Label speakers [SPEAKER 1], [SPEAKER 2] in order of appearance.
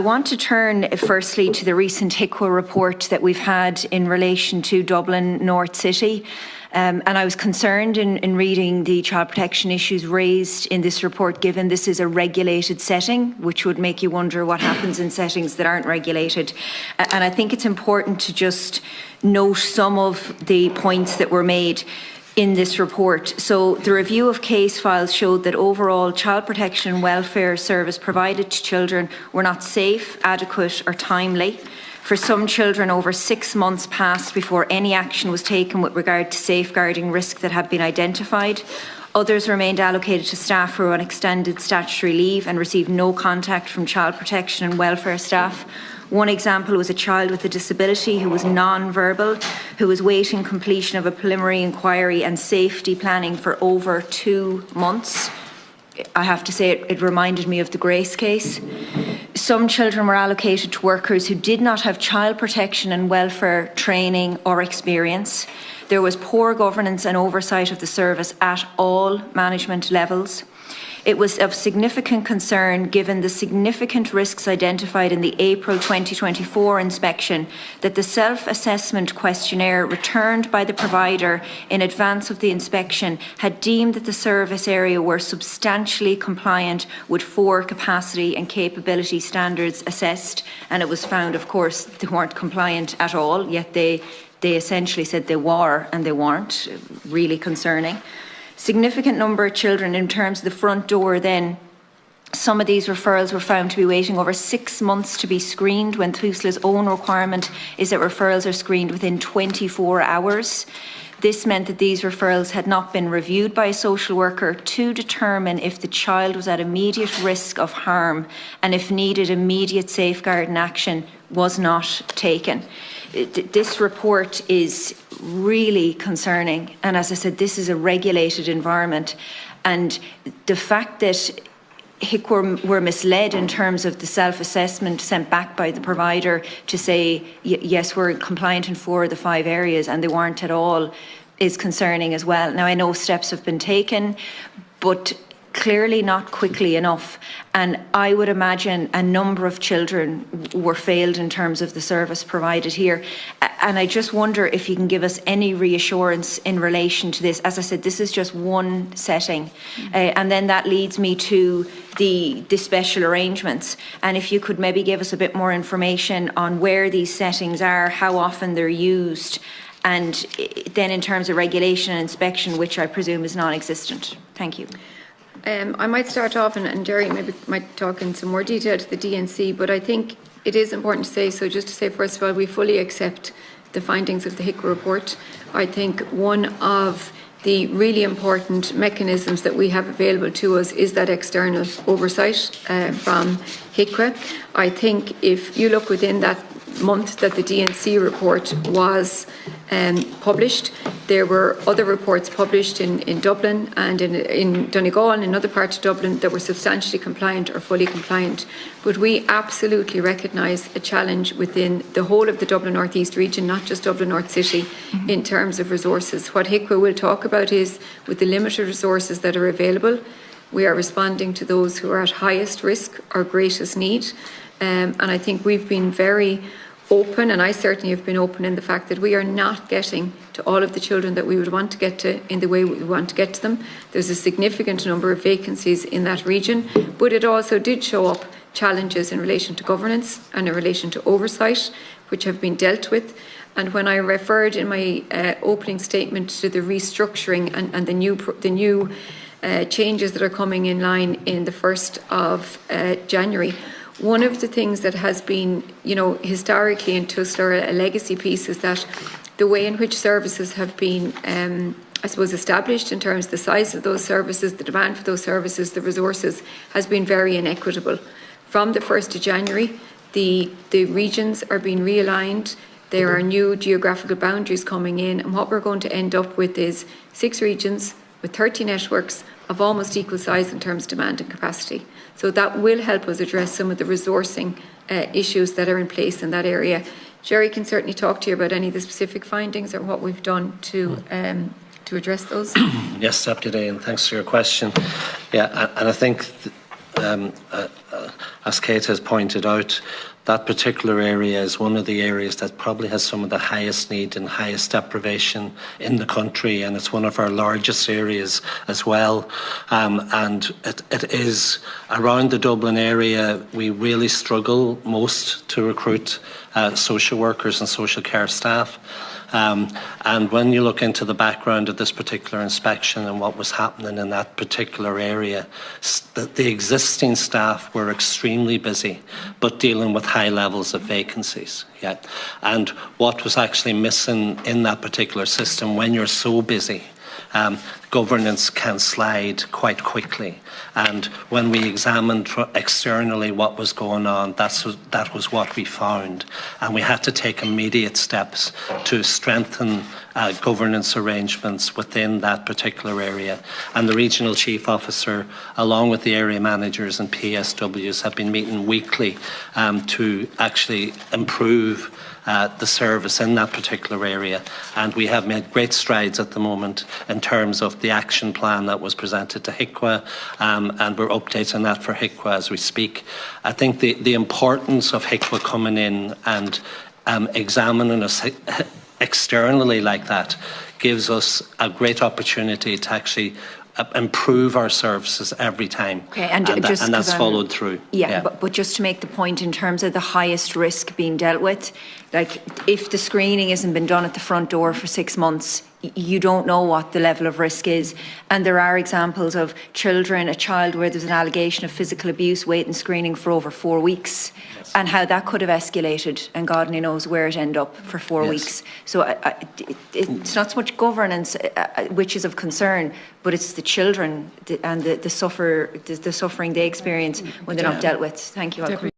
[SPEAKER 1] I want to turn firstly to the recent HIQA report that we've had in relation to Dublin North City. And I was concerned in reading the child protection issues raised in this report, given this is a regulated setting, which would make you wonder what happens in settings that aren't regulated. And I think it's important to just note some of the points that were made in this report. So the review of case files showed that overall child protection and welfare service provided to children were not safe, adequate or timely. For some children, over 6 months passed before any action was taken with regard to safeguarding risk that had been identified. Others remained allocated to staff who were on extended statutory leave and received no contact from child protection and welfare staff. One example was a child with a disability who was non-verbal, who was waiting completion of a preliminary inquiry and safety planning for over 2 months. I have to say it reminded me of the Grace case. Some children were allocated to workers who did not have child protection and welfare training or experience. There was poor governance and oversight of the service at all management levels. It was of significant concern, given the significant risks identified in the April 2024 inspection, that the self-assessment questionnaire returned by the provider in advance of the inspection had deemed that the service area were substantially compliant with 4 capacity and capability standards assessed, and it was found, of course, they weren't compliant at all, yet they essentially said they were and they weren't. Really concerning. Significant number of children in terms of the front door then. Some of these referrals were found to be waiting over 6 months to be screened, when TUSLA's own requirement is that referrals are screened within 24 hours. This meant that these referrals had not been reviewed by a social worker to determine if the child was at immediate risk of harm, and if needed, immediate safeguarding action was not taken. This report is really concerning, and as I said, this is a regulated environment, and the fact that HIQA were misled in terms of the self-assessment sent back by the provider to say, yes, we're compliant in 4 of the 5 areas, and they weren't at all, is concerning as well. Now, I know steps have been taken, but clearly not quickly enough, and I would imagine a number of children were failed in terms of the service provided here, and I just wonder if you can give us any reassurance in relation to this. As I said, this is just one setting, and then that leads me to the special arrangements, and if you could maybe give us a bit more information on where these settings are, how often they're used, and then in terms of regulation and inspection, which I presume is non-existent. Thank you.
[SPEAKER 2] I might start off, and Jerry maybe might talk in some more detail to the DNC, but I think it is important to say, so just to say, first of all, we fully accept the findings of the HIQA report. I think one of the really important mechanisms that we have available to us is that external oversight from HIQA. I think if you look within that month that the DNC report was published, there were other reports published in Dublin and in Donegal and in other parts of Dublin that were substantially compliant or fully compliant. But we absolutely recognise a challenge within the whole of the Dublin North East region, not just Dublin North City, in terms of resources. What HIQA will talk about is, with the limited resources that are available, we are responding to those who are at highest risk or greatest need. And I think we've been very open, and I certainly have been open in the fact that we are not getting to all of the children that we would want to get to in the way we want to get to them. There's a significant number of vacancies in that region, but it also did show up challenges in relation to governance and in relation to oversight, which have been dealt with. And when I referred in my opening statement to the restructuring and the new changes that are coming in line in the 1st of January, one of the things that has been, historically in TUSLA, a legacy piece, is that the way in which services have been, established in terms of the size of those services, the demand for those services, the resources, has been very inequitable. From the 1st of January, the regions are being realigned. There are new geographical boundaries coming in, and what we're going to end up with is 6 regions with 30 networks of almost equal size in terms of demand and capacity. So that will help us address some of the resourcing issues that are in place in that area. Jerry can certainly talk to you about any of the specific findings or what we've done to address those.
[SPEAKER 3] Yes, Deputy, and thanks for your question. Yeah, and I think as Kate has pointed out, that particular area is one of the areas that probably has some of the highest need and highest deprivation in the country, and it's one of our largest areas as well. And it is around the Dublin area, we really struggle most to recruit social workers and social care staff. And when you look into the background of this particular inspection and what was happening in that particular area, the existing staff were extremely busy, but dealing with high levels of vacancies. Yeah. And what was actually missing in that particular system, when you're so busy, governance can slide quite quickly. And when we examined externally what was going on, that was what we found. And we had to take immediate steps to strengthen governance arrangements within that particular area. And the regional chief officer, along with the area managers and PSWs, have been meeting weekly to actually improve the service in that particular area, and we have made great strides at the moment in terms of the action plan that was presented to HIQA, and we're updating that for HIQA as we speak. I think the importance of HIQA coming in and examining us externally like that gives us a great opportunity to actually improve our services every time.
[SPEAKER 1] Okay,
[SPEAKER 3] and that's followed through.
[SPEAKER 1] Yeah. But just to make the point in terms of the highest risk being dealt with, like if the screening hasn't been done at the front door for 6 months, you don't know what the level of risk is. And there are examples of a child where there's an allegation of physical abuse waiting screening for over 4 weeks, yes, and how that could have escalated, and God only knows where it ended up for 4
[SPEAKER 3] yes.
[SPEAKER 1] weeks. So it's not so much governance which is of concern, but it's the children and the suffering they experience when they're not dealt with. Thank you.